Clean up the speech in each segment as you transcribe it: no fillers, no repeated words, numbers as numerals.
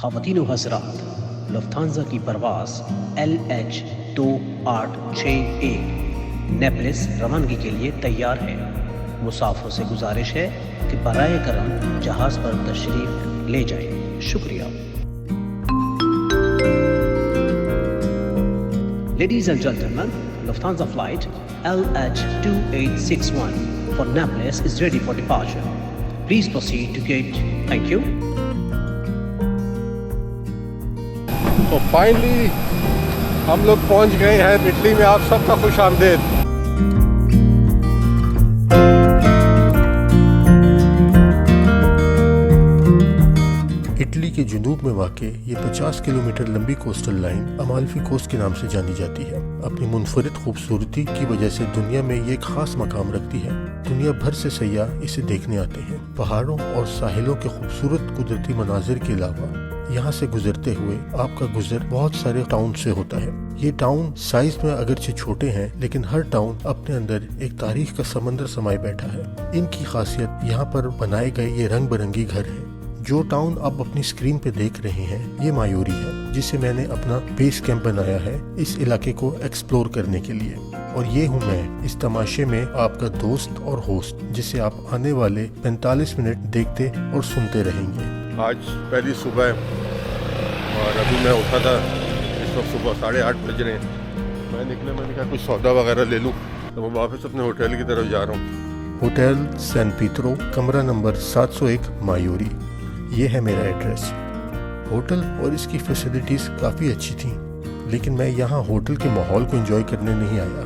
ख़वातीन व हज़रात, लुफ्तांज़ा की परवाज़ LH2861 नेपल्स रवानगी के लिए तैयार है। मुसाफिरों से गुजारिश है कि बराए करम जहाज़ पर तशरीफ़ ले जाएं। शुक्रिया। Ladies and gentlemen, Lufthansa flight LH2861 for Naples is ready for departure. Please proceed to gate. Thank you. तो फाइनली हम लोग पहुंच गए हैं इटली में। आप सबका खुश आमदेद। इटली के जुनूब में वाक़ ये 50 किलोमीटर लंबी कोस्टल लाइन अमाल्फी कोस्ट के नाम से जानी जाती है। अपनी मुनफरिद खूबसूरती की वजह से दुनिया में ये एक खास मकाम रखती है। दुनिया भर से सयाह इसे देखने आते हैं। पहाड़ों और साहिलों के खूबसूरत कुदरती मनाजिर के अलावा यहाँ से गुजरते हुए आपका गुजर बहुत सारे टाउन से होता है। ये टाउन साइज में अगरचे छोटे हैं, लेकिन हर टाउन अपने अंदर एक तारीख का समंदर समाये बैठा है। इनकी खासियत यहाँ पर बनाए गए ये रंग बिरंगी घर हैं। जो टाउन आप अपनी स्क्रीन पे देख रहे हैं ये मायूरी है, जिसे मैंने अपना बेस कैंप बनाया है इस इलाके को एक्सप्लोर करने के लिए। और ये हूँ मैं इस तमाशे में आपका दोस्त और होस्ट, जिसे आप आने वाले 45 मिनट देखते और सुनते रहेंगे। आज पहली सुबह और अभी मैं उठा था, इस वक्त सुबह 8:30 बज रहे हैं। मैंने कहा कुछ सौदा वगैरह ले लूँ, तो मैं वापस अपने होटल की तरफ जा रहा हूँ। होटल सैन पीत्रो, कमरा नंबर 701 मायूरी, ये है मेरा एड्रेस। होटल और इसकी फैसिलिटीज़ काफ़ी अच्छी थी, लेकिन मैं यहाँ होटल के माहौल को एंजॉय करने नहीं आया।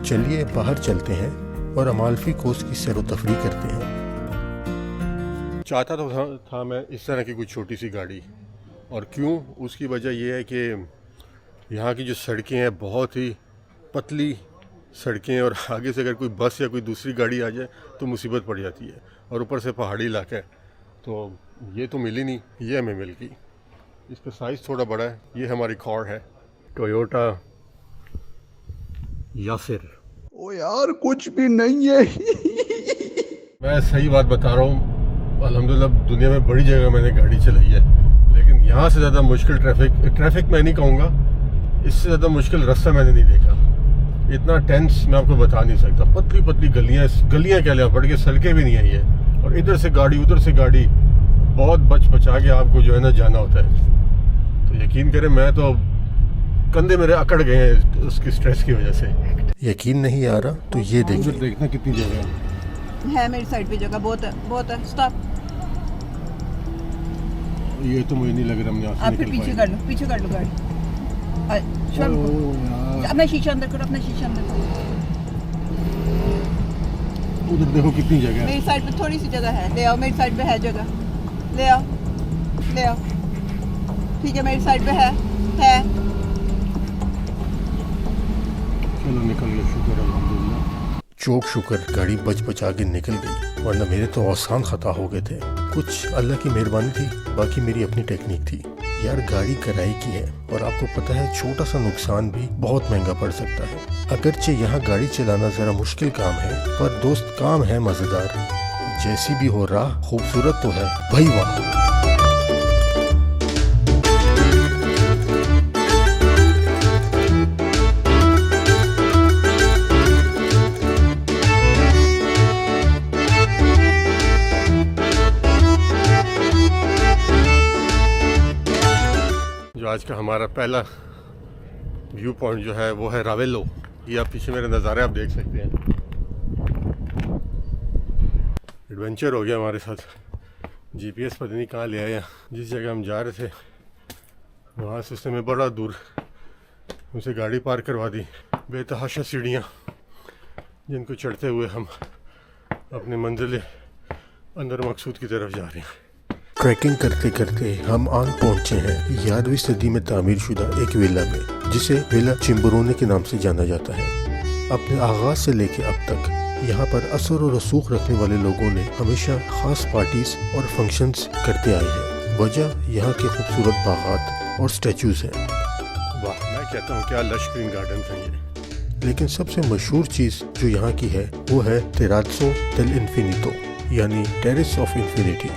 चलिए बाहर चलते हैं और अमाल्फी कोस्ट की सैर व तफरीह करते हैं। चाहता तो था मैं इस तरह की कुछ छोटी सी गाड़ी, और क्यों, उसकी वजह यह है कि यहाँ की जो सड़कें हैं बहुत ही पतली सड़कें, और आगे से अगर कोई बस या कोई दूसरी गाड़ी आ जाए तो मुसीबत पड़ जाती है। और ऊपर से पहाड़ी इलाका है, तो ये तो मिली नहीं, ये हमें मिल गई। इसका साइज़ थोड़ा बड़ा है। ये हमारी कार है टोयोटा यासिर। ओ यार कुछ भी नहीं है। मैं सही बात बता रहा हूँ, अल्हम्दुलिल्लाह दुनिया में बड़ी जगह मैंने गाड़ी चलाई है, लेकिन यहाँ से ज़्यादा मुश्किल ट्रैफिक मैं नहीं कहूँगा, इससे ज़्यादा मुश्किल रास्ता मैंने नहीं देखा। इतना टेंस मैं आपको बता नहीं सकता। पतली पतली गलियाँ क्या लिया पड़ के, सड़कें भी नहीं आई है, और इधर से गाड़ी उधर से गाड़ी, बहुत बचा के आपको जो है ना जाना होता है। तो यकीन करें, मैं तो कंधे मेरे अकड़ गए हैं उसकी स्ट्रेस की वजह से। यकीन नहीं आ रहा तो ये देखना कितनी जगह है मेरी साइड पे जगह बहुत है। स्टॉप। ये तो मुझे नहीं लग रहा हमने आप फिर पीछे कर लो गाड़ी। अपना शीशा अंदर करो, उधर देखो कितनी जगह है। मेरी साइड पे थोड़ी सी जगह है, ले आओ। मेरी साइड पे है जगह, ले आओ। ठीक है, मेरी साइड पे है। चलो निकल गए, शुक्र अल्हम्दुलिल्लाह। चौक शुक्र गाड़ी बचा के निकल गई, वरना मेरे तो आसान खता हो गए थे। कुछ अल्लाह की मेहरबानी थी, बाकी मेरी अपनी टेक्निक थी। यार गाड़ी किराए की है, और आपको पता है छोटा सा नुकसान भी बहुत महंगा पड़ सकता है। अगरचे यहाँ गाड़ी चलाना जरा मुश्किल काम है, पर दोस्त काम है मजेदार। जैसी भी हो राह खूबसूरत तो है भाई, वाह। आज का हमारा पहला व्यू पॉइंट जो है वो है रावेलो। ये आप पीछे मेरे नज़ारे आप देख सकते हैं। एडवेंचर हो गया हमारे साथ। जीपीएस पता नहीं कहाँ ले आया। जिस जगह हम जा रहे थे वहाँ से उसने हमें बड़ा दूर उसे गाड़ी पार करवा दी। बेतहाशा सीढ़ियाँ जिनको चढ़ते हुए हम अपने मंजिल अंदर मकसूद की तरफ जा रहे हैं। ट्रैकिंग करते करते हम आन पहुंचे हैं 11वीं सदी में तामीर शुदा एक विला में, जिसे विला चिम्बरोने के नाम से जाना जाता है। अपने आगाज से लेके अब तक यहाँ पर असर और रसूख रखने वाले लोगों ने हमेशा खास पार्टीज और फंक्शंस करते आए हैं। वजह यहाँ के खूबसूरत बागात और स्टैचूज हैं। वाह, मैं कहता हूँ क्या लश ग्रीन गार्डन है ये। लेकिन सबसे मशहूर चीज़ जो यहाँ की है वो है तेराज़ो डेल इन्फिनिटो, यानी टेरेस ऑफ इन्फिनिटी।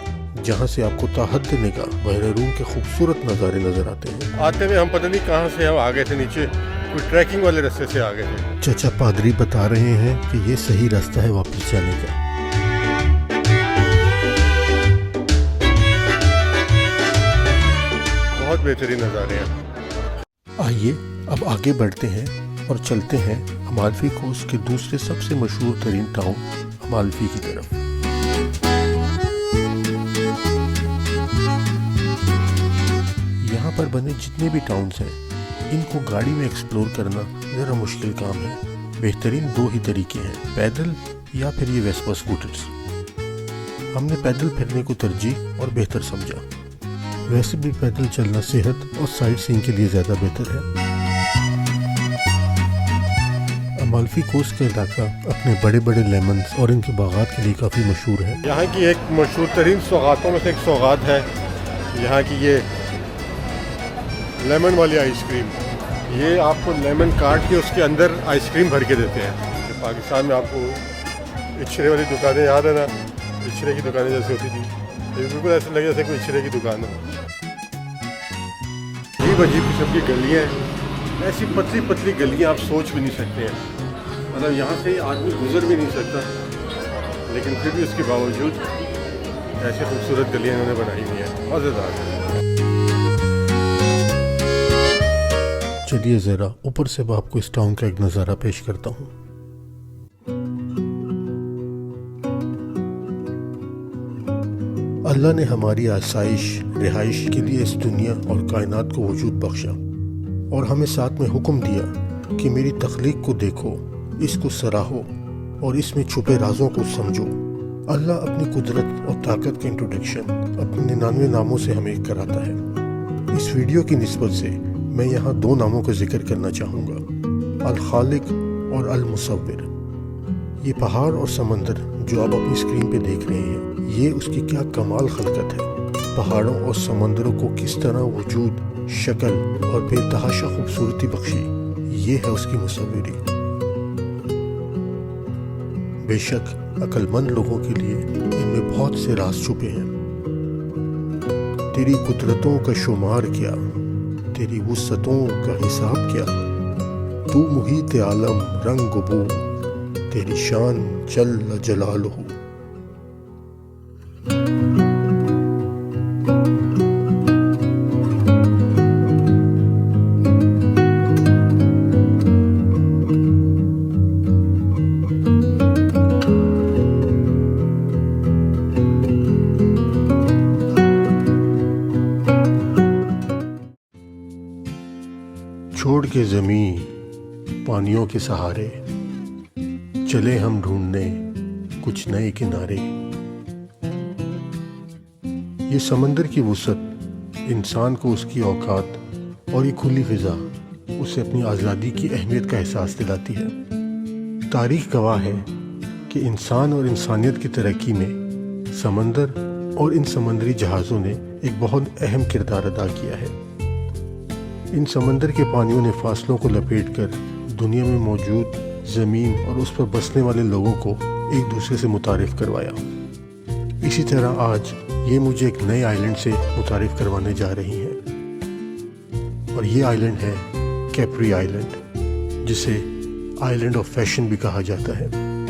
जहाँ से आपको ताहद निगाह बहरे रूम के खूबसूरत नज़ारे नजर आते हैं। आते हुए हम पता नहीं कहाँ से हम आ गए थे, नीचे कोई ट्रैकिंग वाले रास्ते से आ गए थे। चचा पादरी बता रहे हैं कि ये सही रास्ता है वापस जाने का। बहुत बेहतरीन नज़ारे हैं। आइए अब आगे बढ़ते हैं और चलते हैं अमालफी कोस्ट के दूसरे सबसे मशहूर तरीन टाउन अमालफी की तरफ। यहाँ पर बने जितने भी टाउन्स हैं, इनको गाड़ी में एक्सप्लोर करना ज़रा मुश्किल काम है। बेहतरीन दो ही तरीके हैं, पैदल या फिर ये वेस्पा स्कूटर्स। हमने पैदल फिरने को तरजीह और बेहतर समझा। वैसे भी पैदल चलना सेहत और साइट सीइंग के लिए ज़्यादा बेहतर है। अमालफी कोस्ट का इलाका अपने बड़े बड़े लेमन्स और इनके बागात के लिए काफ़ी मशहूर है। यहाँ की एक मशहूर तरीन सौगातों में से एक सौगात है यहाँ की ये लेमन वाली आइसक्रीम। ये आपको लेमन काट के उसके अंदर आइसक्रीम भर के देते हैं। पाकिस्तान में आपको इचरे वाली दुकानें याद है ना, इचरे की दुकानें जैसे होती थी, बिल्कुल ऐसा लगे जैसे कोई इचरे की दुकान हो। अजीब अजीब किस्म की गलियाँ हैं, ऐसी पतली पतली गलियाँ आप सोच भी नहीं सकते हैं। मतलब यहाँ से आदमी गुजर भी नहीं सकता, लेकिन फिर भी उसके बावजूद ऐसी खूबसूरत गलियाँ इन्होंने बनाई हुई हैं, मज़ेदार है। चलिए ज़रा ऊपर से मैं आपको इस टाउन का एक नज़ारा पेश करता हूँ। अल्लाह ने हमारी आसाइश रिहाइश के लिए इस दुनिया और कायनात को वजूद बख्शा और हमें साथ में हुक्म दिया कि मेरी तख्लीक को देखो, इसको सराहो और इसमें छुपे राजों को समझो। अल्लाह अपनी कुदरत और ताकत का इंट्रोडक्शन अपने 99 नामों से हमें कराता है। इस वीडियो की निस्बत से मैं यहाँ दो नामों का जिक्र करना चाहूँगा, अल खालिक और अल मुसव्विर। ये पहाड़ और समंदर जो आप अपनी स्क्रीन पे देख रहे हैं, ये उसकी क्या कमाल खलकत है। पहाड़ों और समंदरों को किस तरह वजूद, शक्ल और बेतहाशा खूबसूरती बख्शी, ये है उसकी मुसव्विरी। बेशक अक्लमंद लोगों के लिए इनमें बहुत से राज छुपे हैं। तेरी कुदरतों का शुमार क्या, तेरी वुस्सतों का हिसाब क्या, तू मुहीत आलम रंग बू, तेरी शान जल्ल जलालहू। छोड़ के ज़मीं पानियों के सहारे चले हम ढूंढने कुछ नए किनारे। ये समंदर की वुसअत इंसान को उसकी औकात और ये खुली फिजा उसे अपनी आज़ादी की अहमियत का एहसास दिलाती है। तारीख गवाह है कि इंसान और इंसानियत की तरक्की में समंदर और इन समंदरी जहाज़ों ने एक बहुत अहम किरदार अदा किया है। इन समंदर के पानियों ने फासलों को लपेटकर दुनिया में मौजूद ज़मीन और उस पर बसने वाले लोगों को एक दूसरे से मुतारिफ करवाया। इसी तरह आज ये मुझे एक नए आइलैंड से मुतारिफ करवाने जा रही हैं और ये आइलैंड है कैप्री आइलैंड, जिसे आइलैंड ऑफ फैशन भी कहा जाता है।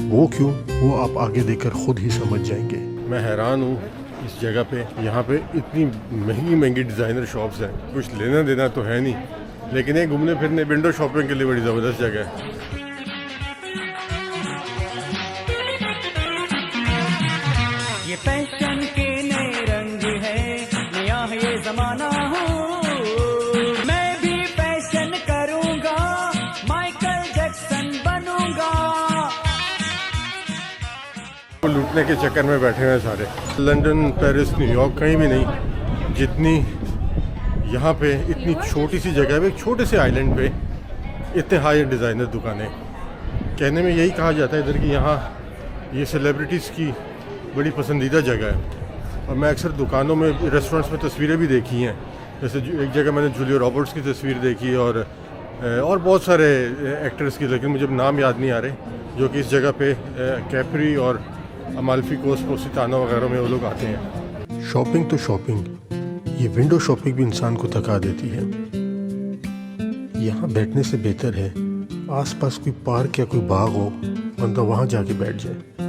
वो क्यों, वो आप आगे देखकर खुद ही समझ जाएंगे। मैं हैरान हूँ इस जगह पे, यहाँ पे इतनी महंगी महंगी डिज़ाइनर शॉप्स हैं, कुछ लेना देना तो है नहीं, लेकिन ये घूमने फिरने विंडो शॉपिंग के लिए बड़ी ज़बरदस्त जगह है। ये फैशन के नए रंग है, नया है ये ज़माना हो, मैं भी फैशन करूँगा, माइकल जैक्सन बनूँगा। लूटने के चक्कर में बैठे हुए हैं सारे। लंदन, पेरिस, न्यूयॉर्क कहीं भी नहीं जितनी यहाँ पे इतनी छोटी सी जगह पे, एक छोटे से आइलैंड पे इतने हाई डिज़ाइनर दुकानें। कहने में यही कहा जाता है इधर की यहाँ ये सेलिब्रिटीज़ की बड़ी पसंदीदा जगह है। और मैं अक्सर दुकानों में, रेस्टोरेंट्स में तस्वीरें भी देखी हैं। जैसे एक जगह मैंने जूलिया रॉबर्ट्स की तस्वीर देखी और बहुत सारे एक्टर्स की, लेकिन मुझे नाम याद नहीं आ रहे, जो कि इस जगह पे कैप्री और अमालफी कोस्ट, पोसिताना वगैरह में वो लोग आते हैं। शॉपिंग तो शॉपिंग, ये विंडो शॉपिंग भी इंसान को थका देती है। यहाँ बैठने से बेहतर है आसपास कोई पार्क या कोई बाग हो, बंदा वहाँ जाके बैठ जाए।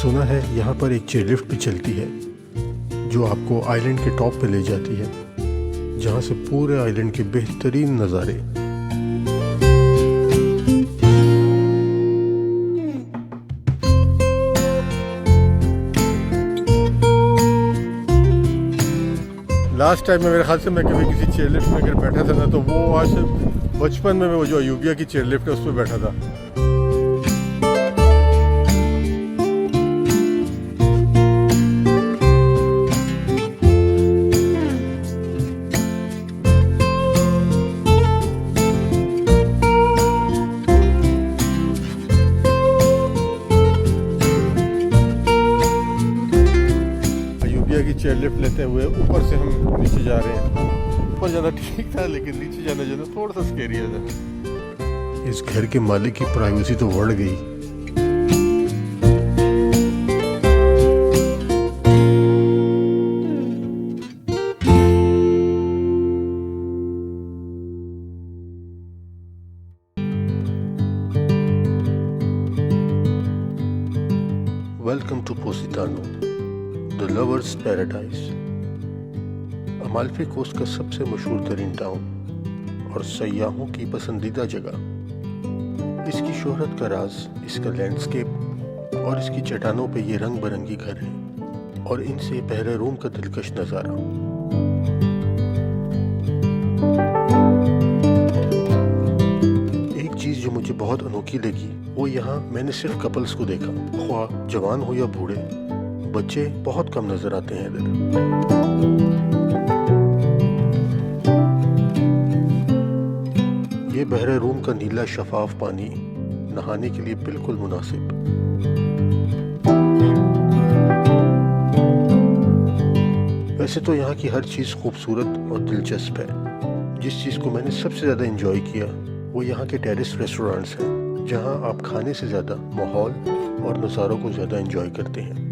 सुना है यहाँ पर एक चेयरलिफ्ट भी चलती है जो आपको आइलैंड के टॉप पे ले जाती है, जहाँ से पूरे आइलैंड के बेहतरीन नज़ारे। लास्ट टाइम में मेरे ख्याल से मैं कभी किसी चेयरलिफ्ट में अगर बैठा था ना, तो वो आज से बचपन में वो जो अयूबिया की चेयरलिफ्ट है उस पर बैठा था। की चेयरलिफ्ट लेते हुए ऊपर से हम नीचे जा रहे हैं। ऊपर जाना ठीक था, लेकिन नीचे जाना जो है थोड़ा सा स्केरी है। इस घर के मालिक की प्राइवेसी तो बढ़ गई। Welcome to Positano, the lovers paradise. Amalfi coast का सबसे मशहूर तरीन टाउन और सयाहों की पसंदीदा जगह। इसकी शोहरत का राज इसका लैंडस्केप और इसकी चट्टानों पे ये रंग बिरंगी घर हैं और इनसे बहरे रूम का दिलकश नज़ारा। एक चीज़ जो मुझे बहुत अनोखी लगी वो यहाँ मैंने सिर्फ कपल्स को देखा, ख्वाह जवान हो या बूढ़े, बच्चे बहुत कम नजर आते हैं इधर। ये बहरे रूम का नीला शफाफ पानी नहाने के लिए बिल्कुल मुनासिब। वैसे तो यहाँ की हर चीज खूबसूरत और दिलचस्प है। जिस चीज को मैंने सबसे ज्यादा एंजॉय किया वो यहाँ के टेरेस रेस्टोरेंट्स हैं, जहाँ आप खाने से ज्यादा माहौल और नज़ारों को ज्यादा एंजॉय करते हैं।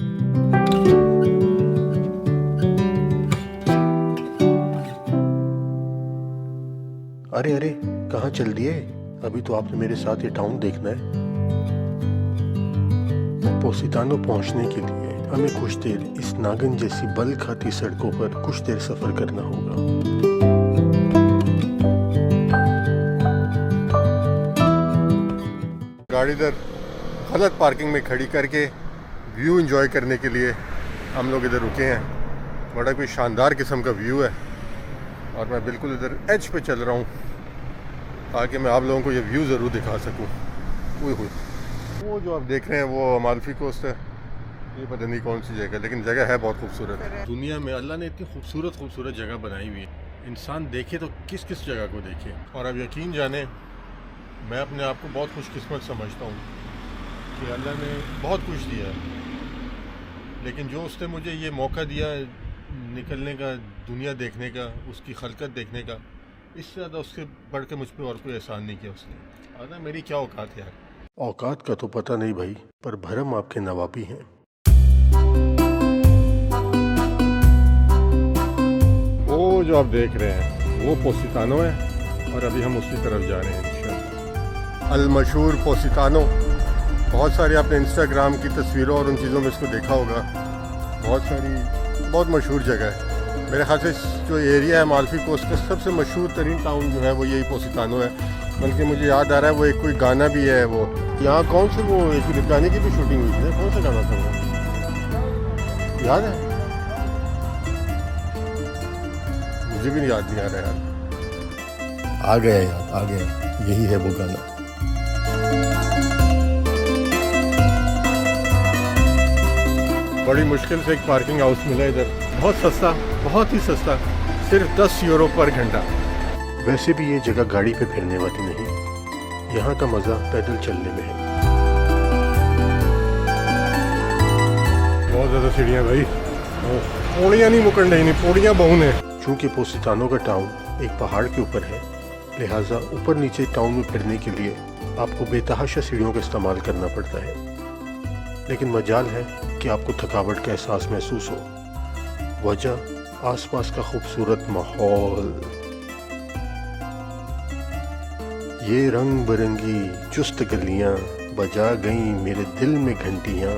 अरे अरे, कहाँ चल दिए? अभी तो आपने मेरे साथ ये टाउन देखना है। पोसितानो पहुंचने के लिए हमें कुछ देर इस नागन जैसी बल खाती सड़कों पर कुछ देर सफर करना होगा। गाड़ी इधर गलत पार्किंग में खड़ी करके व्यू एंजॉय करने के लिए हम लोग इधर रुके हैं। बड़ा कोई शानदार किस्म का व्यू है और मैं बिल्कुल इधर एज पे चल रहा हूँ ताकि मैं आप लोगों को ये व्यू ज़रूर दिखा सकूँ। वो जो आप देख रहे हैं वो अमाल्फी कोस्ट है। ये पता नहीं कौन सी जगह, लेकिन जगह है बहुत खूबसूरत। दुनिया में अल्लाह ने इतनी खूबसूरत जगह बनाई हुई है, इंसान देखे तो किस किस जगह को देखे। और अब यकीन जाने, मैं अपने आप को बहुत खुशकिस्मत समझता हूँ कि अल्लाह ने बहुत कुछ दिया है, लेकिन जो उसने मुझे ये मौका दिया निकलने का, दुनिया देखने का, उसकी खलकत देखने का, इससे ज़्यादा उसके बढ़ के मुझ पर और कोई एहसान नहीं किया उसने। और ना मेरी क्या औकात है यार। औकात का तो पता नहीं भाई, पर भरम आपके नवाबी हैं। वो जो आप देख रहे हैं वो पोसितानो है और अभी हम उसकी तरफ जा रहे हैं इंशाअल्लाह। अल मशहूर पोसितानो, बहुत सारी आपने इंस्टाग्राम की तस्वीरों और उन चीज़ों में इसको देखा होगा। बहुत मशहूर जगह है। मेरे ख्याल से जो एरिया है अमाल्फी कोस्ट का सबसे मशहूर तरीन टाउन जो है वो यही पोसितानो है। बल्कि मुझे याद आ रहा है वो एक कोई गाना भी है, वो यहाँ कौन से वो एक गाने की भी शूटिंग हुई थी, कौन सा गाना था वो याद है? मुझे भी याद नहीं आ रहा यार। आ गया याद, आ गया, यही है वो गाना। बड़ी मुश्किल से एक पार्किंग हाउस मिला इधर, बहुत सस्ता, बहुत ही सस्ता, सिर्फ 10 यूरो पर घंटा। वैसे भी ये जगह गाड़ी पे फिरने वाली नहीं, यहाँ का मज़ा पैदल चलने में है। बहुत ज़्यादा सीढ़ियाँ भाई, पौड़ियाँ नहीं मुकन नहीं, पौड़ियाँ बहुत हैं। चूँकि पोसितानो का टाउन एक पहाड़ के ऊपर है, लिहाजा ऊपर नीचे टाउन में फिरने के लिए आपको बेतहाशा सीढ़ियों का इस्तेमाल करना पड़ता है। लेकिन मजाल है कि आपको थकावट का एहसास महसूस हो। वजह आसपास का खूबसूरत माहौल, ये रंग बिरंगी चुस्त गलियां बजा गई मेरे दिल में घंटियां।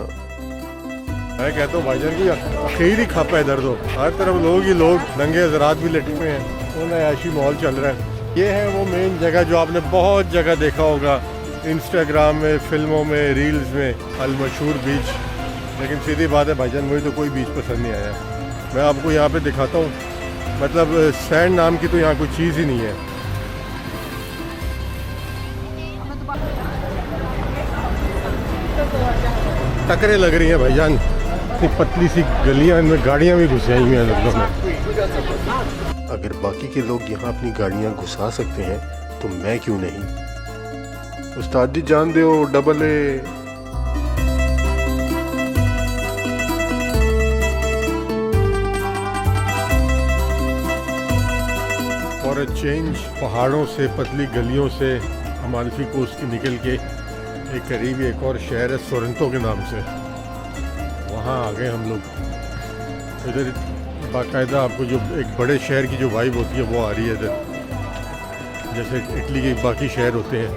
मैं कहता हूँ भाईजान की आखिरी खप है इधर, तो हर तरफ लोग ही लोग, नंगे हजरात भी लटके हुए हैं, वो नयाशी माहौल चल रहा है। ये है वो मेन जगह जो आपने बहुत जगह देखा होगा, इंस्टाग्राम में, फिल्मों में, रील्स में, अल मशहूर बीच। लेकिन सीधी बात है भाईजान, मुझे तो कोई बीच पसंद नहीं आया। मैं आपको यहाँ पे दिखाता हूँ, मतलब सैंड नाम की तो यहाँ कोई चीज़ ही नहीं है। टकरे लग रही हैं भाईजान, इतनी पतली सी गलियां, इनमें गाड़ियां भी घुस आई हुई हैं लगभग में। अगर बाकी के लोग यहाँ अपनी गाड़ियां घुसा सकते हैं तो मैं क्यों नहीं। उस्ताद जी जान दो double A. For a change पहाड़ों से, पतली गलियों से अमाल्फी कोस्ट की निकल के एक करीबी एक और शहर है सोरेंतो के नाम से, वहाँ आ गए हम लोग। इधर बाकायदा आपको जो एक बड़े शहर की जो वाइब होती है वो आ रही है इधर, जैसे इटली के बाकी शहर होते हैं।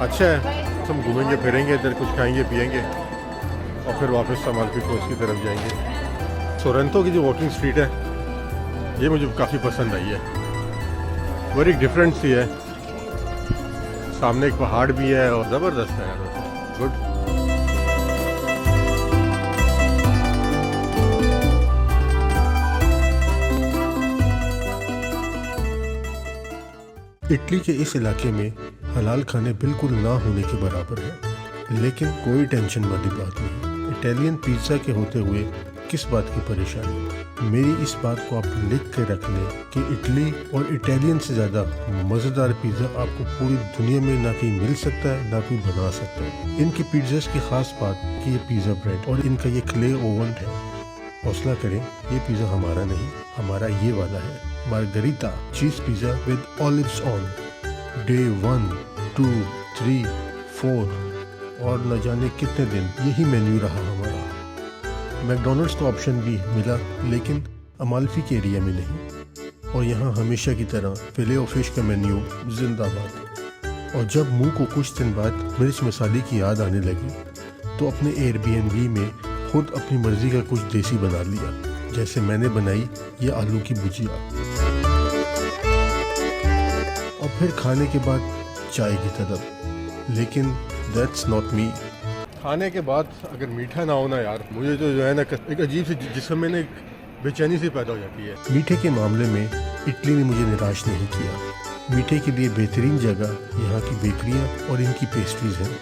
अच्छा है, हम घूमेंगे फिरेंगे इधर, कुछ खाएंगे पिएंगे और फिर वापस अमाल्फी कोस्ट की तरफ जाएंगे। सोरेंतो की जो वॉकिंग स्ट्रीट है ये मुझे काफ़ी पसंद आई है, बड़ी डिफरेंट सी है। सामने एक पहाड़ भी है और ज़बरदस्त है यार, गुड। इटली के इस इलाके में हलाल खाने बिल्कुल ना होने के बराबर है, लेकिन कोई टेंशन वाली बात नहीं। इटालियन पिज़्ज़ा के होते हुए किस बात की परेशानी। मेरी इस बात को आप लिख के रख लें कि इटली और इटालियन से ज़्यादा मज़ेदार पिज़्ज़ा आपको पूरी दुनिया में ना कहीं मिल सकता है ना कोई बना सकता है। इनकी पिज़्ज़ा की ख़ास बात कि ये पिज़्ज़ा ब्रेड और इनका ये क्ले ओवन है। हौसला करें, ये पिज़्ज़ा हमारा नहीं, हमारा ये वाला है, margherita cheese pizza with olives on. Day 1, 2, 3, 4 और न जाने कितने दिन यही मेन्यू रहा हमारा। मैकडोनल्ड्स का ऑप्शन भी मिला, लेकिन अमाल्फी के एरिया में नहीं। और यहाँ हमेशा की तरह फिले और फिश का मेन्यू जिंदाबाद। और जब मुंह को कुछ दिन बाद मिर्च मसाले की याद आने लगी तो अपने एयरबीएनबी में खुद अपनी मर्जी का कुछ देसी बना लिया, जैसे मैंने बनाई ये आलू की भुजिया। और फिर खाने के बाद चाय की तलब। लेकिन दैट्स नॉट मी। खाने के बाद अगर मीठा ना होना यार, मुझे तो जो है ना एक अजीब सी जिस्म में एक बेचैनी सी पैदा हो जाती है। मीठे के मामले में इटली ने मुझे निराश नहीं किया। मीठे के लिए बेहतरीन जगह यहाँ की बेकरियाँ और इनकी पेस्ट्रीज हैं।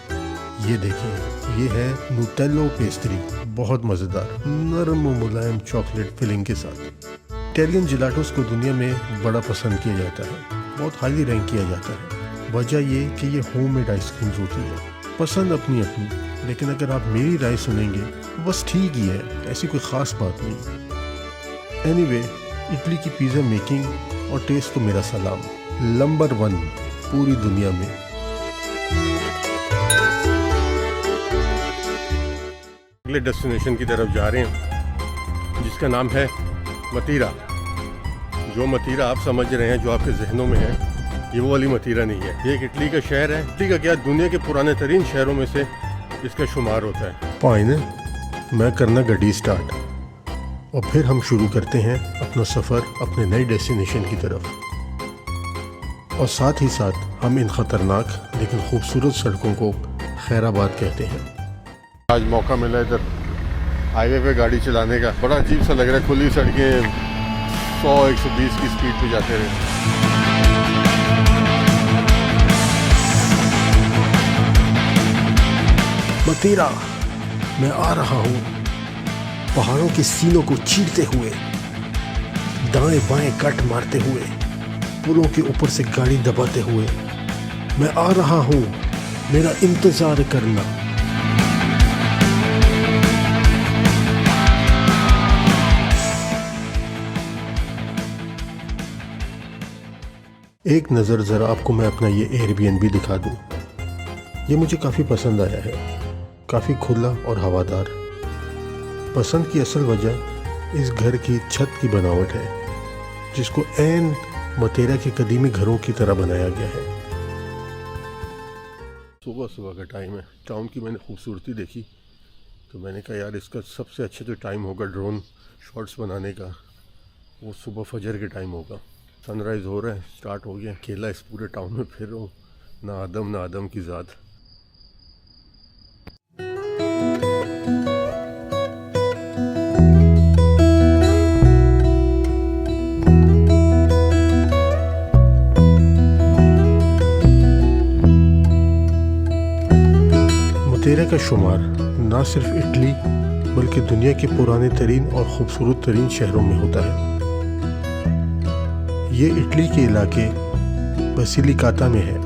ये देखिए, ये है नूटेलो पेस्ट्री, बहुत मज़ेदार, नरम और मुलायम चॉकलेट फिलिंग के साथ। इटालियन जिलाटोस को दुनिया में बड़ा पसंद किया जाता है, बहुत हाईली रैंक किया जाता है। वजह ये कि ये होममेड आइसक्रीम्स होती है। पसंद अपनी अपनी, लेकिन अगर आप मेरी राय सुनेंगे बस ठीक ही है, ऐसी कोई ख़ास बात नहीं। एनीवे, इटली की पिज़्ज़ा मेकिंग और टेस्ट को मेरा सलाम, नंबर 1 पूरी दुनिया में। अगले डेस्टिनेशन की तरफ जा रहे हैं जिसका नाम है मतीरा। जो मतीरा आप समझ रहे हैं, जो आपके जहनों में है, ये वो वाली मतीरा नहीं है। ये एक इटली का शहर है। इटली का क्या, दुनिया के पुराने तरीन शहरों में से इसका शुमार होता है। फाइन, मैं करना गड्डी स्टार्ट और फिर हम शुरू करते हैं अपना सफ़र अपने नए डेस्टिनेशन की तरफ। और साथ ही साथ हम इन ख़तरनाक लेकिन खूबसूरत सड़कों को खैराबाद कहते हैं। आज मौका मिला इधर हाईवे पे गाड़ी चलाने का, बड़ा अजीब सा लग रहा है। खुली सड़कें 100-120 की स्पीड पे जाते रहे। मतीरा, मैं आ रहा हूँ पहाड़ों के सीनों को चीरते हुए, दाएं बाएं कट मारते हुए, पुलों के ऊपर से गाड़ी दबाते हुए। मैं आ रहा हूँ, मेरा इंतज़ार करना। एक नज़र ज़रा आपको मैं अपना ये एयरबीएनबी दिखा दूँ। ये मुझे काफ़ी पसंद आया है, काफ़ी खुला और हवादार। पसंद की असल वजह इस घर की छत की बनावट है, जिसको ऐन मतेरा के कदीमी घरों की तरह बनाया गया है। सुबह सुबह का टाइम है, टाउन की मैंने खूबसूरती देखी तो मैंने कहा यार इसका सबसे अच्छा जो टाइम होगा ड्रोन शॉट्स बनाने का, वो सुबह फजर के टाइम होगा। सनराइज़ हो रहा है, स्टार्ट हो गया। अकेला इस पूरे टाउन में फिर रहा हूँ, ना आदम की ज़ात। मतेरा का शुमार ना सिर्फ इटली बल्कि दुनिया के पुराने तरीन और ख़ूबसूरत तरीन शहरों में होता है। ये इटली के इलाके बसिलिकाता में है।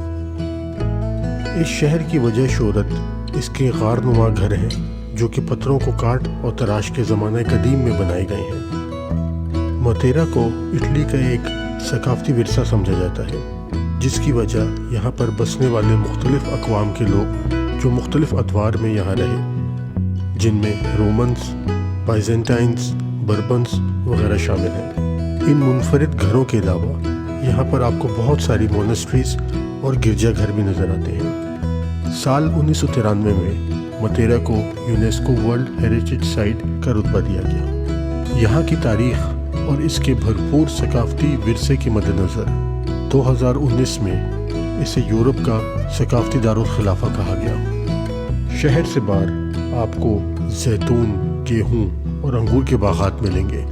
इस शहर की वजह शोहरत इसके गारनुमा घर हैं जो कि पत्थरों को काट और तराश के ज़माने कदीम में बनाए गए हैं। मतेरा को इटली का एक सकाफती विरसा समझा जाता है, जिसकी वजह यहाँ पर बसने वाले मुख्तलिफ अक़वाम के लोग जो मुख्तलिफ अदवार में यहाँ रहे, जिनमें रोमन्स, बाइजेंटाइंस, बर्बन्स वगैरह शामिल हैं। इन मुनफरिद घरों के अलावा यहाँ पर आपको बहुत सारी मोनेस्ट्रीज और गिरजाघर भी नज़र आते हैं। साल 1993 में मतेरा को यूनेस्को वर्ल्ड हेरिटेज साइट का रुतबा दिया गया। यहाँ की तारीख और इसके भरपूर सकाफती विरसे के मद्देनज़र 2019 में इसे यूरोप का सकाफती दारुल खिलाफा कहा गया। शहर से बाहर आपको जैतून, गेहूं और अंगूर के बागात मिलेंगे।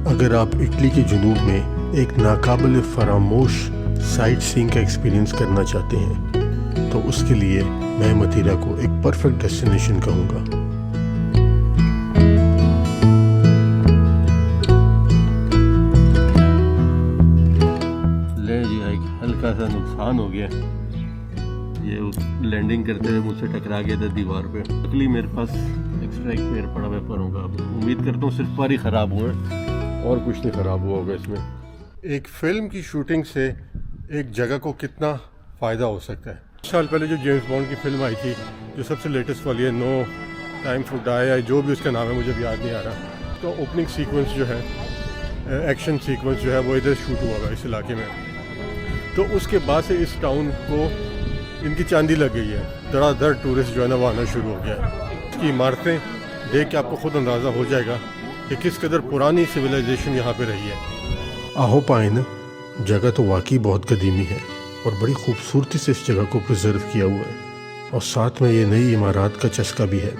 अगर आप इटली के जुनूब में एक नाकाबिल फरामोश साइट सीइंग का एक्सपीरियंस करना चाहते हैं तो उसके लिए मैं मतेरा को एक परफेक्ट डेस्टिनेशन कहूँगा। ले जी, एक हल्का सा नुकसान हो गया। ये लैंडिंग करते हुए मुझसे टकरा गया था दीवार पे। लकीली मेरे पास एक्स्ट्रा एक पेड़ पड़ा हुआ परों का। उम्मीद करता हूँ सिर्फ पर ही ख़राब हुआ है और कुछ नहीं ख़राब हुआ होगा इसमें। एक फ़िल्म की शूटिंग से एक जगह को कितना फ़ायदा हो सकता है। 1 साल पहले जो जेम्स बॉन्ड की फ़िल्म आई थी, जो सबसे लेटेस्ट वाली है, नो टाइम टू डाई, या जो भी उसका नाम है मुझे भी याद नहीं आ रहा, तो ओपनिंग सीक्वेंस जो है, एक्शन सीक्वेंस जो है वो इधर शूट हुआ हुआ इस इलाके में। तो उसके बाद से इस टाउन को इनकी चांदी लग गई है। धड़ाधड़ टूरिस्ट जो है ना वो आना शुरू हो गया है। इसकी इमारतें देख के आपको खुद अंदाज़ा हो जाएगा कि किस कदर पुरानी सिविलाइजेशन यहाँ पे रही है। आहो पाइन जगह तो वाकई बहुत कदीमी है और बड़ी खूबसूरती से इस जगह को प्रिजर्व किया हुआ है, और साथ में ये नई इमारत का चस्का भी है।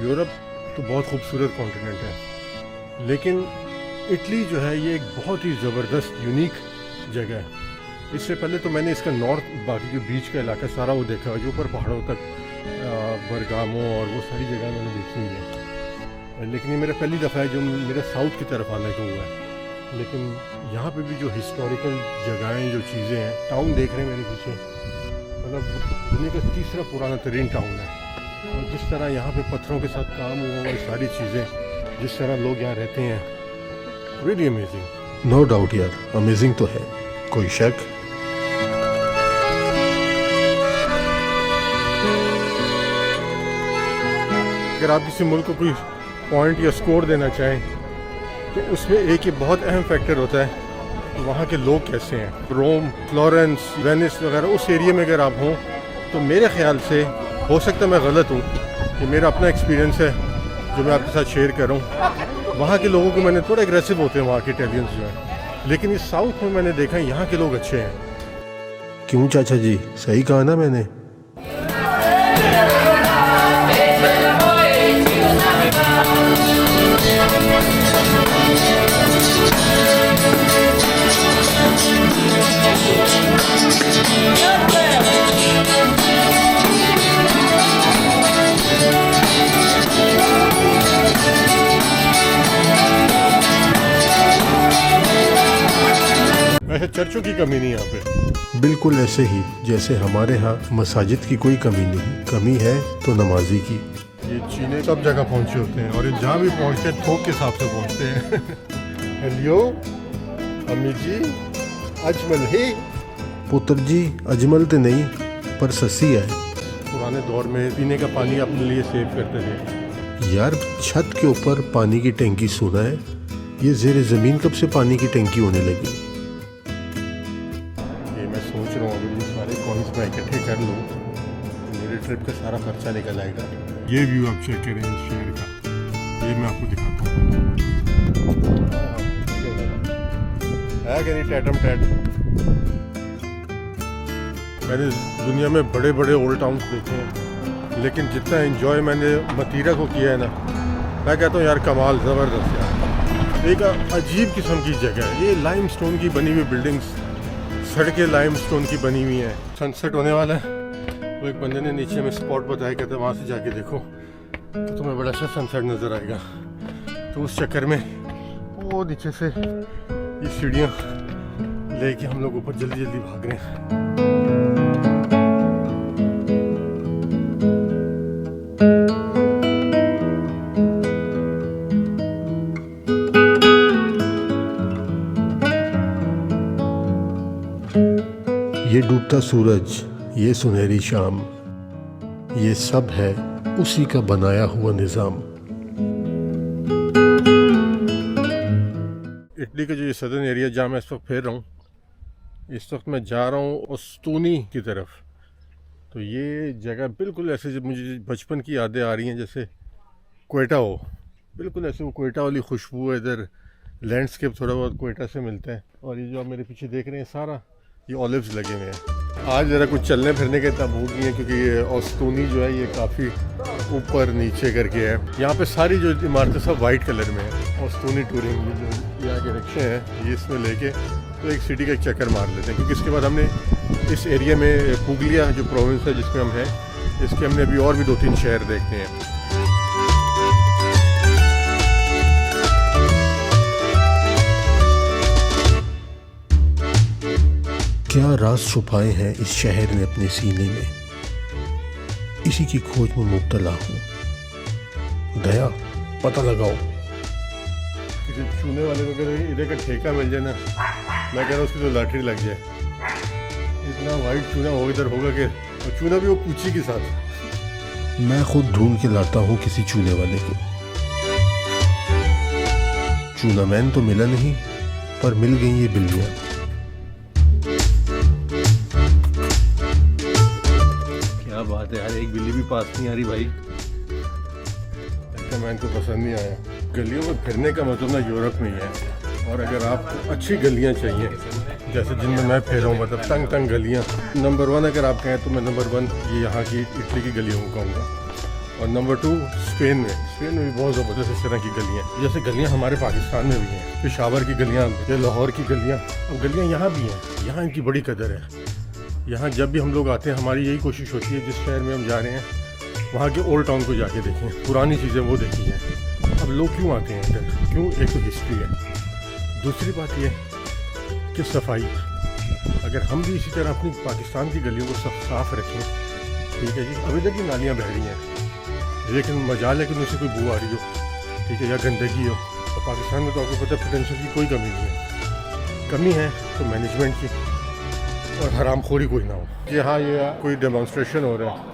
यूरोप तो बहुत खूबसूरत कॉन्टिनेंट है, लेकिन इटली जो है ये एक बहुत ही ज़बरदस्त यूनिक जगह है। इससे पहले तो मैंने इसका नॉर्थ, बाकी जो बीच का इलाका सारा वो देखा, जो ऊपर पहाड़ों तक बरगामो और वो सारी जगह मैंने देखी हुई है, लेकिन ये मेरा पहली दफ़ा है जो मेरा साउथ की तरफ आने का हुआ है। लेकिन यहाँ पे भी जो हिस्टोरिकल जगहें, जो चीज़ें हैं, टाउन देख रहे हैं मेरे पीछे, मतलब दुनिया का तीसरा पुराना तरीन टाउन है। और जिस तरह यहाँ पे पत्थरों के साथ काम हुआ और सारी चीज़ें, जिस तरह लोग यहाँ रहते हैं, रियली अमेजिंग। नो डाउट यार, अमेजिंग तो है, कोई शक। अगर आप किसी मुल्क को कोई पॉइंट या स्कोर देना चाहें तो उसमें एक ये बहुत अहम फैक्टर होता है कि वहाँ के लोग कैसे हैं। रोम, फ्लोरेंस, वेनिस वगैरह उस एरिया में अगर आप हों तो मेरे ख्याल से, हो सकता है मैं गलत हूँ, कि मेरा अपना एक्सपीरियंस है जो मैं आपके साथ शेयर कर रहा हूँ। वहाँ के लोगों को मैंने थोड़ा एग्रेसिव होते हैं वहाँ के इटालियंस जो हैं, लेकिन इस साउथ में मैंने देखा यहाँ के लोग अच्छे हैं। क्यों चाचा जी, सही कहा ना मैंने? वैसे चर्चों की कमी नहीं यहाँ पे, बिल्कुल ऐसे ही जैसे हमारे यहाँ मसाजिद की कोई कमी नहीं, कमी है तो नमाजी की। ये चीने सब जगह पहुँचे होते हैं और ये जहाँ भी पहुँचते हैं थोक के हिसाब से पहुँचते हैं। हेलो अम्मी जी, अजमल है पुत्र जी। अजमल तो नहीं पर सस्सी है। पुराने दौर में पीने का पानी अपने लिए सेव करते थे। यार छत के ऊपर पानी की टंकी सुना है, ये ज़ेरे ज़मीन कब से पानी की टंकी होने लगी? ये मैं सोच रहा हूँ अगर ये सारे कॉइन्स मैं इकट्ठे कर लूँ तो मेरे ट्रिप का सारा खर्चा निकल आएगा। ये व्यू आप चेक करें इस शहर का, ये मैं आपको दिखाता हूँ। है कि नहीं टैटम टैट। मैंने दुनिया में बड़े बड़े ओल्ड टाउन्स देखे हैं, लेकिन जितना एंजॉय मैंने मतीरा को किया है ना, मैं कहता हूँ यार कमाल, ज़बरदस्त यार। एक अजीब किस्म की जगह है ये, लाइमस्टोन की बनी हुई बिल्डिंग्स, सड़कें लाइमस्टोन की बनी हुई हैं। सनसेट होने वाला है, वो एक बंदे ने नीचे में स्पॉट बताया, कहते वहाँ से जाके देखो तो तुम्हें बड़ा अच्छा सनसेट नज़र आएगा। तो उस चक्कर में वो नीचे से ये सीढ़ियाँ लेके हम लोग ऊपर जल्दी जल्दी भाग रहे हैं। ये डूबता सूरज, ये सुनहरी शाम, ये सब है उसी का बनाया हुआ निज़ाम। इटली का जो ये सदर्न एरिया जहाँ मैं इस वक्त फिर रहा हूँ, इस वक्त मैं जा रहा हूँ ओस्तूनी की तरफ। तो ये जगह बिल्कुल ऐसे जब मुझे बचपन की यादें आ रही हैं जैसे क्वेटा हो, बिल्कुल ऐसे वो क्वेटा वाली खुशबू है। इधर लैंडस्केप थोड़ा बहुत क्वेटा से मिलता है। और ये जो आप मेरे पीछे देख रहे हैं सारा ये ऑलिव्स लगे हुए हैं। आज ज़रा कुछ चलने फिरने के इतना भूख नहीं है क्योंकि ये ओस्तूनी जो है ये काफ़ी ऊपर नीचे करके है। यहाँ पे सारी जो इमारतें सब वाइट कलर में है। ओस्तूनी टूरिंग ये जो यहाँ के रिक्शे हैं ये इसमें लेके तो एक सिटी का एक चक्कर मार लेते हैं, क्योंकि इसके बाद हमने इस एरिया में पुगलिया जो प्रोविंस है जिसमें हम हैं, इसके हमने अभी और भी 2-3 शहर देखने हैं। क्या राज छुपाए हैं इस शहर ने अपने सीने में, इसी की खोज में मुब्तला हूँ। दया पता लगाओ। किसी चूने वाले को अगर इधर का ठेका मिल जाए ना, मैं कह रहा हूँ उसकी तो लॉटरी लग जाए। इतना वाइट चूना हो इधर होगा कि, और चूना भी वो पूछी के साथ। मैं खुद ढूंढ के लाता हूँ किसी चूने वाले को। चूना मैन तो मिला नहीं, पर मिल गई ये बिल्लियाँ। क्या बात है यार, एक बिल्ली भी पास नहीं आ रही भाई। मैन को पसंद नहीं आया। गलियों में फिरने का मतलब ना यूरोप में ही है। और अगर आपको अच्छी गलियां चाहिए जैसे जिनमें मैं फिर रहा हूँ, मतलब तंग तंग गलियां, नंबर 1 अगर आप कहें तो मैं नंबर 1 ये यहाँ की इटली की गलियों को कहूँगा। और नंबर 2 स्पेन में भी बहुत ज़बरदस्त इस तरह की गलियाँ, जैसे गलियाँ हमारे पाकिस्तान में भी हैं। पेशावर की गलियाँ या लाहौर की गलियाँ, और गलियाँ यहाँ भी हैं। यहाँ इनकी बड़ी कदर है। यहाँ जब भी हम लोग आते हैं हमारी यही कोशिश होती है जिस शहर में हम जा रहे हैं वहाँ के ओल्ड टाउन को जाके देखें, पुरानी चीज़ें वो देखी हैं। अब लोग क्यों आते हैं इधर? क्यों? एक तो हिस्ट्री है, दूसरी बात ये कि सफाई। अगर हम भी इसी तरह अपनी पाकिस्तान की गलियों को साफ रखें, ठीक है जी। अब इधर की नालियाँ बह रही हैं लेकिन मजाल है कि उनसे कोई बू आ रही हो, ठीक है, या गंदगी हो। तो पाकिस्तान में तो आपको पता है पोटेंशियल की कोई कमी नहीं है। कमी है तो मैनेजमेंट की और हरामखोरी कोई ना हो। यहाँ ये कोई डेमोन्स्ट्रेशन हो रहा है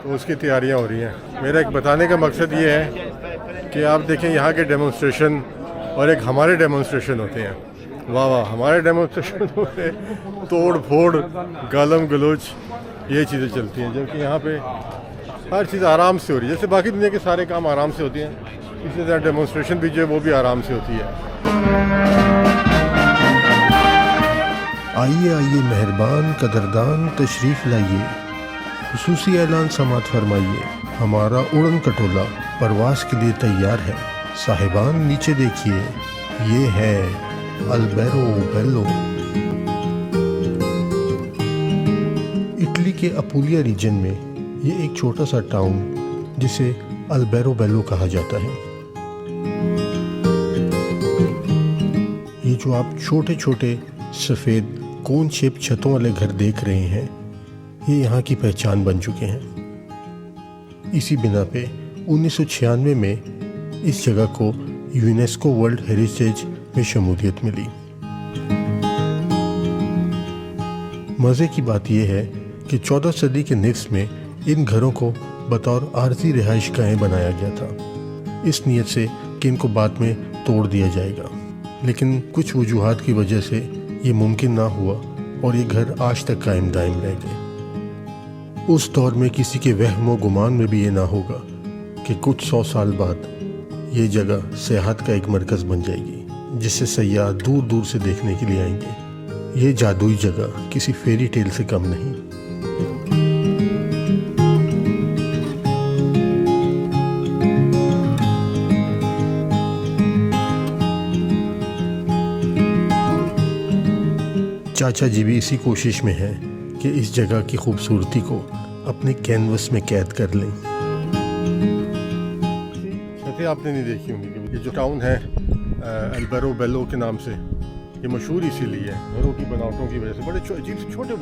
तो उसकी तैयारियाँ हो रही हैं। मेरा एक बताने का मकसद ये है कि आप देखें यहाँ के डेमोन्स्ट्रेशन और एक हमारे डेमोन्स्ट्रेशन होते हैं। वाह वाह, हमारे डेमोन्स्ट्रेशन में तोड़ फोड़, गालम गलोच ये चीज़ें चलती हैं, जबकि यहाँ पे हर चीज़ आराम से हो रही है। जैसे बाकी दुनिया के सारे काम आराम से होते हैं, इसी तरह डेमोन्स्ट्रेशन भी जो है वो भी आराम से होती है। आइए आइए मेहरबान कदरदान तशरीफ़ लाइए, खुसूसी ऐलान समात फरमाइए। हमारा उड़न कटोला परवास के लिए तैयार है। साहिबान नीचे देखिए, ये है अल्बेरो बेलो। इटली के अपुलिया रीजन में ये एक छोटा सा टाउन जिसे अल्बेरो बेलो कहा जाता है। ये जो आप छोटे छोटे सफ़ेद कोन शेप छतों वाले घर देख रहे हैं, ये यहाँ की पहचान बन चुके हैं। इसी बिना पे 1996 में इस जगह को यूनेस्को वर्ल्ड हेरिटेज में शमूलियत मिली। मज़े की बात यह है कि 14 सदी के निफ्स में इन घरों को बतौर आर्जी रिहाइशगाहें बनाया गया था, इस नीयत से कि इनको बाद में तोड़ दिया जाएगा। लेकिन कुछ वजूहात की वजह से ये मुमकिन ना हुआ और ये घर आज तक कायम दायम रह गए। उस दौर में किसी के वहम गुमान में भी ये ना होगा कि कुछ 100 साल बाद ये जगह सियाहत का एक मरकज़ बन जाएगी, जिससे सयाह दूर दूर से देखने के लिए आएंगे। ये जादुई जगह किसी फेरी टेल से कम नहीं। चाचा जी भी इसी कोशिश में हैं कि इस जगह की खूबसूरती को अपने कैनवस में कैद कर लें। छतें आपने नहीं देखी होंगी। ये जो टाउन है अल्बरो बेलो के नाम से ये मशहूर इसीलिए है, घरों की बनावटों की वजह से। बड़े अजीब से छोटे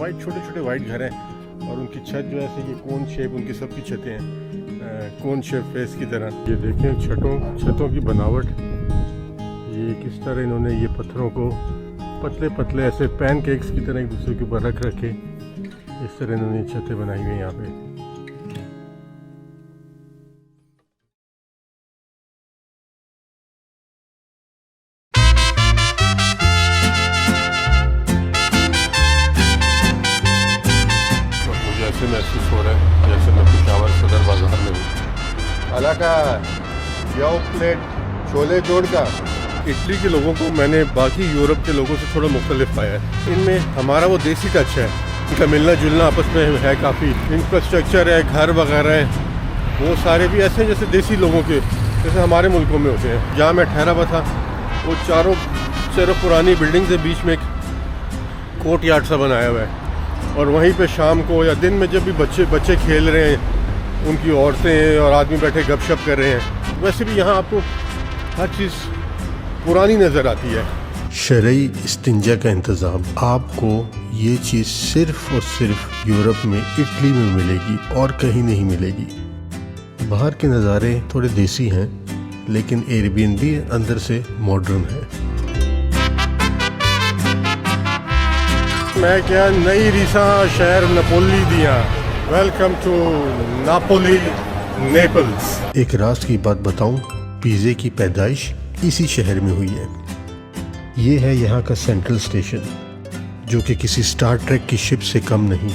छोटे वाइट घर हैं और उनकी छत जो है ये कोन शेप, उनकी सबकी छतें हैं कोन शेप फेस की तरह। ये देखें छतों की बनावट, ये किस तरह इन्होंने ये पत्थरों को पतले पतले ऐसे पैनकेक्स की तरह एक दूसरे के ऊपर रख रखे, इस तरह इन्होंने छतें बनाई हुई हैं यहाँ पे। मुझे ऐसे महसूस हो रहा है जैसे मैं पेशावर सदर बाजार में हूँ। हालांकि यह प्लेट छोले जोड़ का इटली के लोगों को मैंने बाकी यूरोप के लोगों से थोड़ा मुख्तलिफ पाया है। इनमें हमारा वो देसी टच है, इनका मिलना जुलना आपस में है काफ़ी। इंफ्रास्ट्रक्चर है, घर वगैरह है, वो सारे भी ऐसे जैसे देसी लोगों के जैसे हमारे मुल्कों में होते हैं। जहाँ मैं ठहरा हुआ था वो चारों तरफ पुरानी बिल्डिंग से बीच में एक कोर्ट यार्ड सा बनाया हुआ है और वहीं पे शाम को या दिन में जब भी बच्चे खेल रहे हैं, उनकी औरतें और आदमी बैठे गपशप कर रहे हैं। वैसे भी यहाँ आपको हर चीज़ पुरानी नज़र आती है। शरई इस्तिंजा का इंतज़ाम आपको ये चीज़ सिर्फ और सिर्फ यूरोप में इटली में मिलेगी और कहीं नहीं मिलेगी। बाहर के नज़ारे थोड़े देसी हैं लेकिन एयरबीएनबी अंदर से मॉडर्न है। मैं क्या नई रीसा शहर नपोली दिया। Welcome to Napoli Naples. एक राज की बात बताऊं, पिज़्ज़े की पैदाइश इसी शहर में हुई है। ये है यहाँ का सेंट्रल स्टेशन जो कि किसी स्टार ट्रेक की शिप से कम नहीं।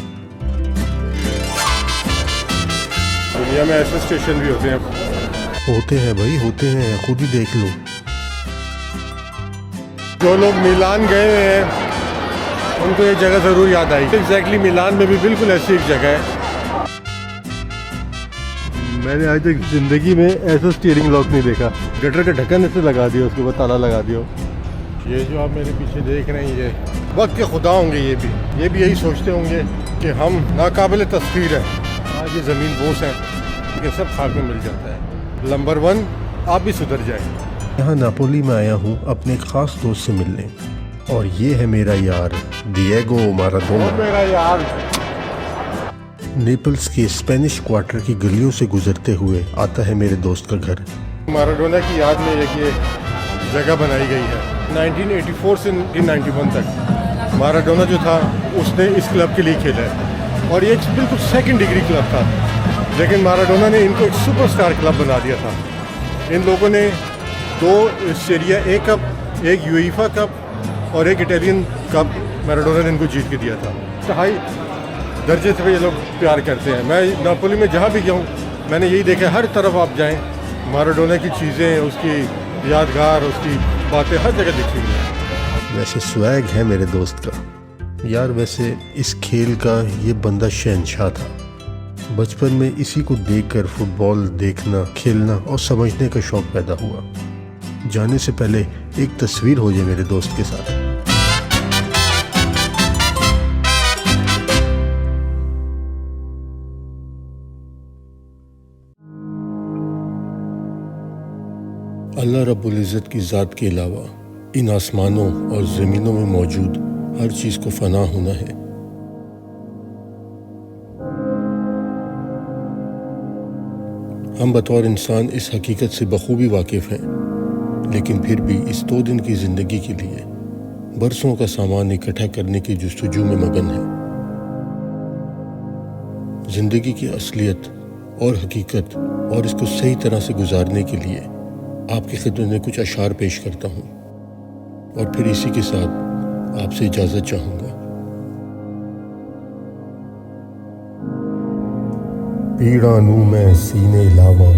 दुनिया में ऐसे स्टेशन भी होते हैं भाई, होते हैं, खुद ही देख लो। जो लोग मिलान गए हुए हैं उनको ये जगह ज़रूर याद आई। एग्जैक्टली मिलान में भी बिल्कुल ऐसी एक जगह है। मैंने आज तक ज़िंदगी में ऐसा स्टीयरिंग लॉक नहीं देखा। गटर का ढक्कन ऐसे लगा दिया, उसके बाद ताला लगा दिया। ये जो आप मेरे पीछे देख रहे हैं ये वक्त के खुदा होंगे। ये भी यही सोचते होंगे कि हम नाकाबिल तस्वीर हैं। आज ये ज़मीन बोस है लेकिन सब खाक में मिल जाता है। नंबर 1 आप भी सुधर जाएं। यहाँ नापोली में आया हूँ अपने एक ख़ास दोस्त से मिलने और ये है मेरा यार डिएगो माराडोना। मेरा यार नेपल्स के स्पेनिश क्वार्टर की गलियों से गुजरते हुए आता है मेरे दोस्त का घर। माराडोना की याद में ये जगह बनाई गई है। 1984 से 1991 तक माराडोना जो था उसने इस क्लब के लिए खेला है और ये बिल्कुल सेकंड डिग्री क्लब था, लेकिन माराडोना ने इनको एक सुपरस्टार क्लब बना दिया था। इन लोगों ने 2 सीरिया ए कप, एक यूईफा कप और एक इटालियन कप माराडोना ने इनको जीत के दिया था। हाई दर्जे से ये लोग प्यार करते हैं। मैं नापोली में जहाँ भी गया हूँ मैंने यही देखा, हर तरफ आप जाएं माराडोना की चीज़ें, उसकी यादगार, उसकी बातें हर जगह दिखी हुई हैं। वैसे स्वैग है मेरे दोस्त का यार। वैसे इस खेल का ये बंदा शहंशाह था। बचपन में इसी को देखकर फुटबॉल देखना, खेलना और समझने का शौक़ पैदा हुआ। जाने से पहले एक तस्वीर हो जाए मेरे दोस्त के साथ। अल्लाह रब्बुल इज़्ज़त की ज़ात के अलावा इन आसमानों और ज़मीनों में मौजूद हर चीज़ को फ़ना होना है। हम बतौर इंसान इस हकीकत से बखूबी वाकिफ़ हैं लेकिन फिर भी इस 2 दिन की जिंदगी के लिए बरसों का सामान इकट्ठा करने की जुस्तजू में मगन है। जिंदगी की असलियत और हकीकत और इसको सही तरह से गुजारने के लिए आपकी खिदमत में कुछ अशार पेश करता हूँ और फिर इसी के साथ आपसे इजाज़त चाहूँगा। पीड़ा नू मैं सीने लावा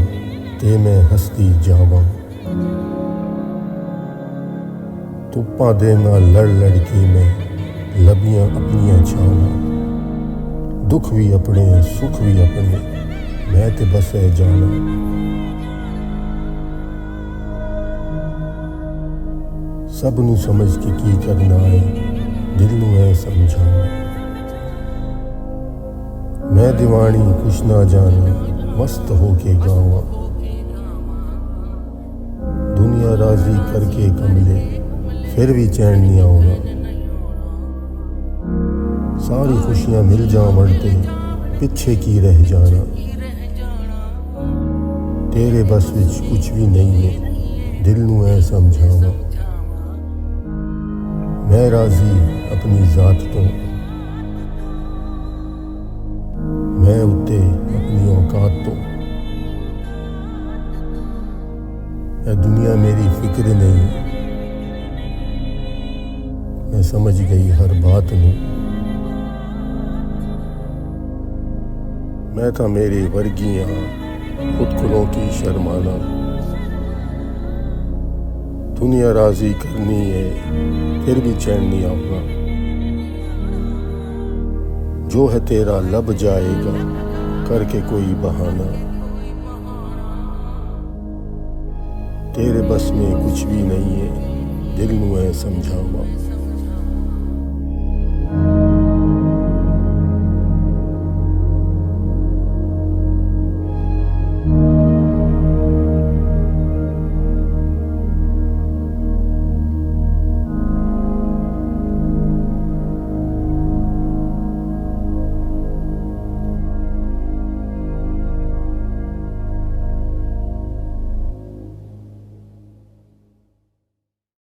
ते मैं हस्ती जावा, तुप्पा दे नाल लड़ लड़ के मैं लबियां अपनियां छावा, दुख भी अपने सुख भी अपने मैं ते बस है जाना। सब नू समझ के की करना है दिल नू है समझाना, मैं दीवानी कुछ ना जाना मस्त होके गावा, दुनिया राजी करके कमले फिर भी चैन नहीं आना, सारी खुशियां मिल जावड़ते पिछे की रह जाना, तेरे बस विच कुछ भी नहीं है दिल नू है समझावा, मैं राजी अपनी जात तो मैं उत्ते अपनी औकात तो, यह दुनिया मेरी फिक्र नहीं, मैं समझ गई हर बात नू, मैं था मेरे वर्गियां खुद खुलों की शर्माना, दुनिया राजी करनी है फिर भी चैन नहीं आऊंगा, जो है तेरा लब जाएगा करके कोई बहाना, तेरे बस में कुछ भी नहीं है दिल नू है समझावा।